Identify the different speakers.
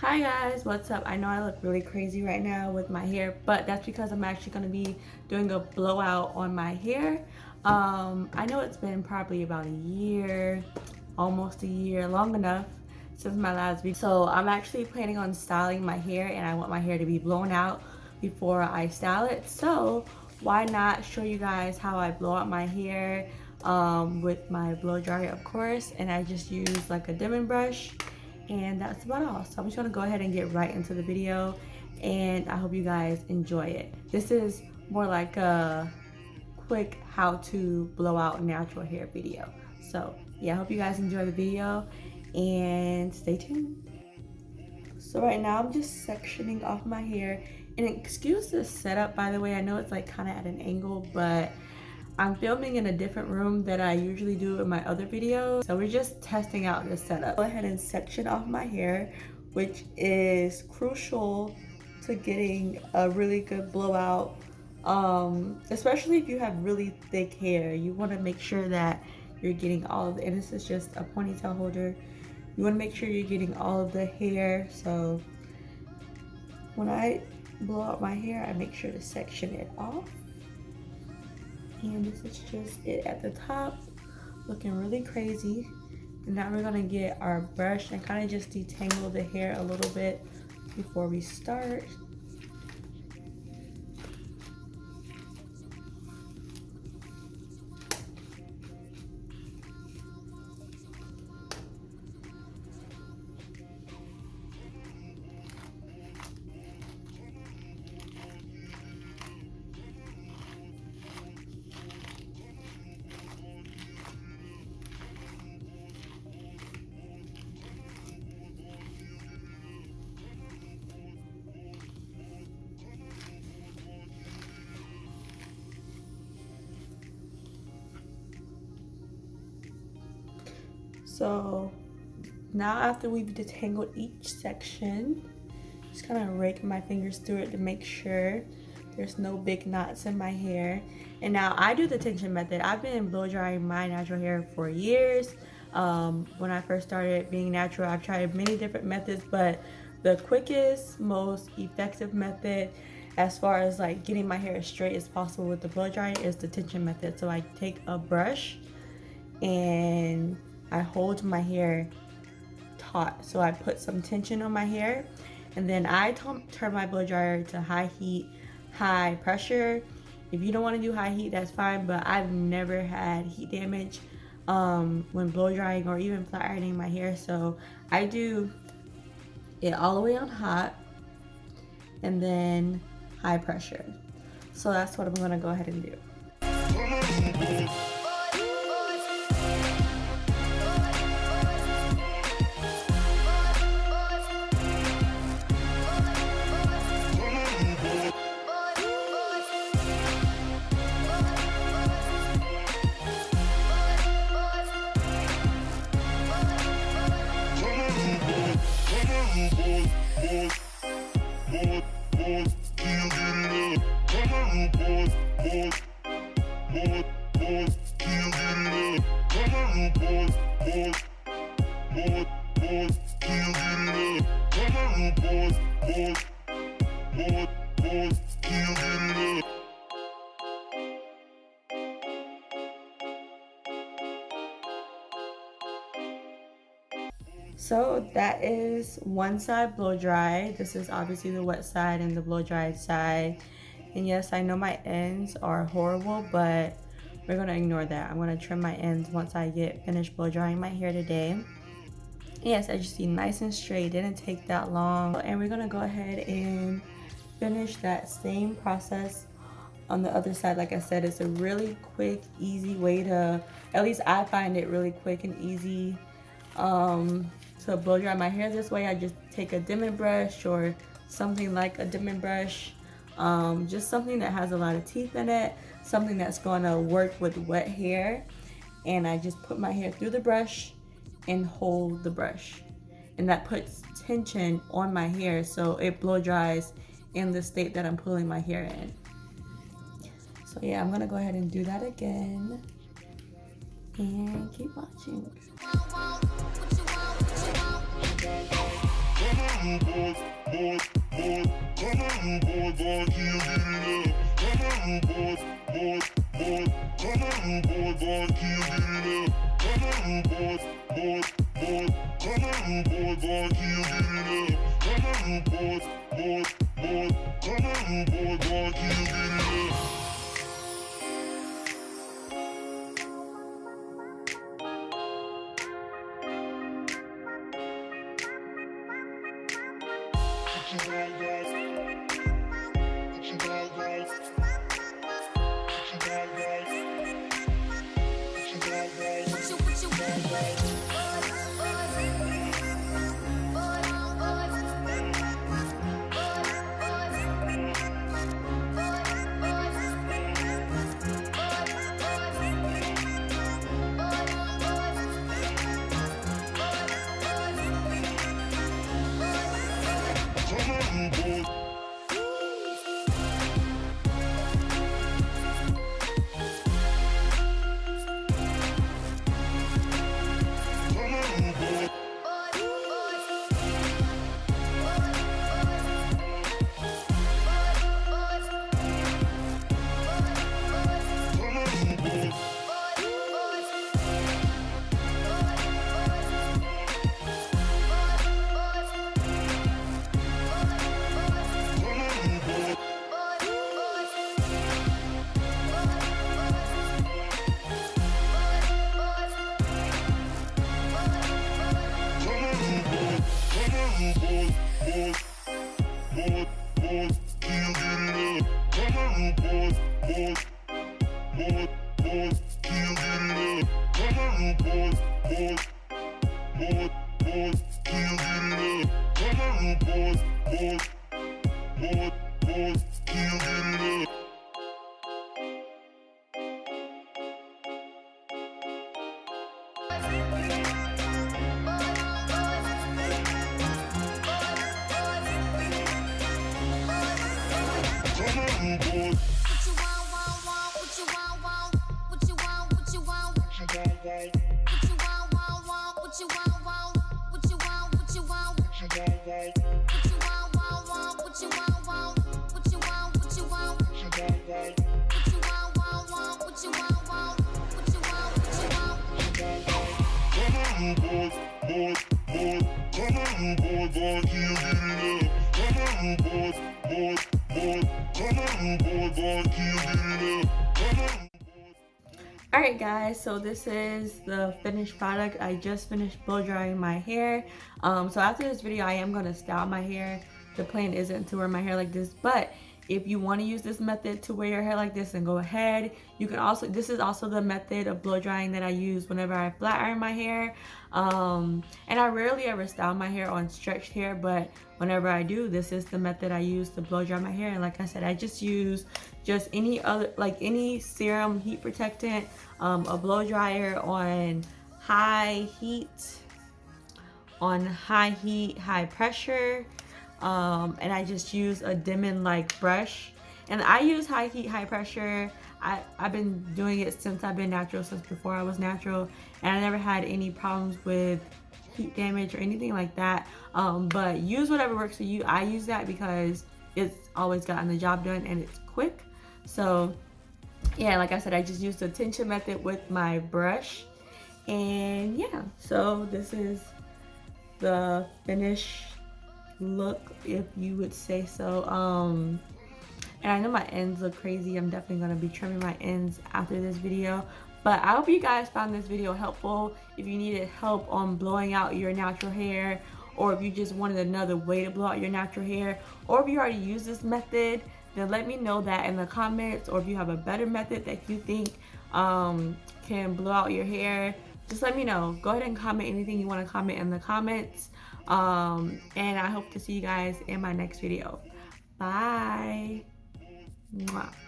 Speaker 1: Hi guys, what's up? I know I look really crazy right now with my hair, but that's because I'm actually going to be doing a blowout on my hair. I know it's been probably about a year, almost a year, long enough since my last video. So I'm actually planning on styling my hair, and I want my hair to be blown out before I style it. So why not show you guys how I blow out my hair with my blow dryer, of course. And I just use like a dimming brush, and that's about all. So I'm just gonna go ahead and get right into the video, and I hope you guys enjoy it. This is more like a quick how to blow out natural hair video. So yeah, I hope you guys enjoy the video and stay tuned. So right now I'm just sectioning off my hair, and excuse this setup, by the way. I know it's like kind of at an angle, but I'm filming in a different room that I usually do in my other videos. So we're just testing out this setup. Go ahead and section off my hair, which is crucial to getting a really good blowout. Especially if you have really thick hair, you want to make sure that you're getting all of the, and this is just a ponytail holder. You want to make sure you're getting all of the hair. So when I blow out my hair, I make sure to section it off. And this is just it at the top, looking really crazy. And now we're gonna get our brush and kind of just detangle the hair a little bit before we start. So now after we've detangled each section, just kind of rake my fingers through it to make sure there's no big knots in my hair. And now I do the tension method. I've been blow drying my natural hair for years. When I first started being natural, I've tried many different methods, but the quickest, most effective method as far as like getting my hair as straight as possible with the blow dryer is the tension method. So I take a brush and I hold my hair taut. So I put some tension on my hair, and then I turn my blow dryer to high heat, high pressure. If you don't want to do high heat, that's fine, but I've never had heat damage when blow drying or even flat ironing my hair. So I do it all the way on hot and then high pressure. So that's what I'm gonna go ahead and do. So that is one side blow dry. This is obviously the wet side and the blow dried side. And yes, I know my ends are horrible, but we're gonna ignore that. I'm gonna trim my ends once I get finished blow drying my hair today. Yes, as you see, nice and straight, didn't take that long. And we're gonna go ahead and finish that same process on the other side. Like I said, it's a really quick, easy way to, at least I find it really quick and easy to blow dry my hair this way. I just take a dimming brush or something like a dimming brush, just something that has a lot of teeth in it, something that's gonna work with wet hair, and I just put my hair through the brush and hold the brush, and that puts tension on my hair so it blow dries in the state that I'm pulling my hair in. So yeah, I'm gonna go ahead and do that again and keep watching. Alright guys, so this is the finished product. I just finished blow drying my hair. So after this video I am going to style my hair. The plan isn't to wear my hair like this, but if you want to use this method to wear your hair like this, then go ahead. You can also, this is also the method of blow drying that I use whenever I flat iron my hair. And I rarely ever style my hair on stretched hair, but whenever I do, this is the method I use to blow dry my hair. And like I said, I just use any other, like any serum heat protectant, a blow dryer on high heat, high pressure. And I just use a Demon like brush, and I use high heat, high pressure. I've been doing it since I've been natural, since before I was natural, and I never had any problems with heat damage or anything like that. But use whatever works for you. I use that because it's always gotten the job done and it's quick. So yeah, like I said, I just used the tension method with my brush, and yeah, so this is the finished look, if you would say so. And I know my ends look crazy. I'm definitely going to be trimming my ends after this video, but I hope you guys found this video helpful. If you needed help on blowing out your natural hair, or if you just wanted another way to blow out your natural hair, or if you already use this method, then let me know that in the comments. Or if you have a better method that you think can blow out your hair, just let me know. Go ahead and comment anything you want to comment in the comments. And I hope to see you guys in my next video. Bye. Mwah.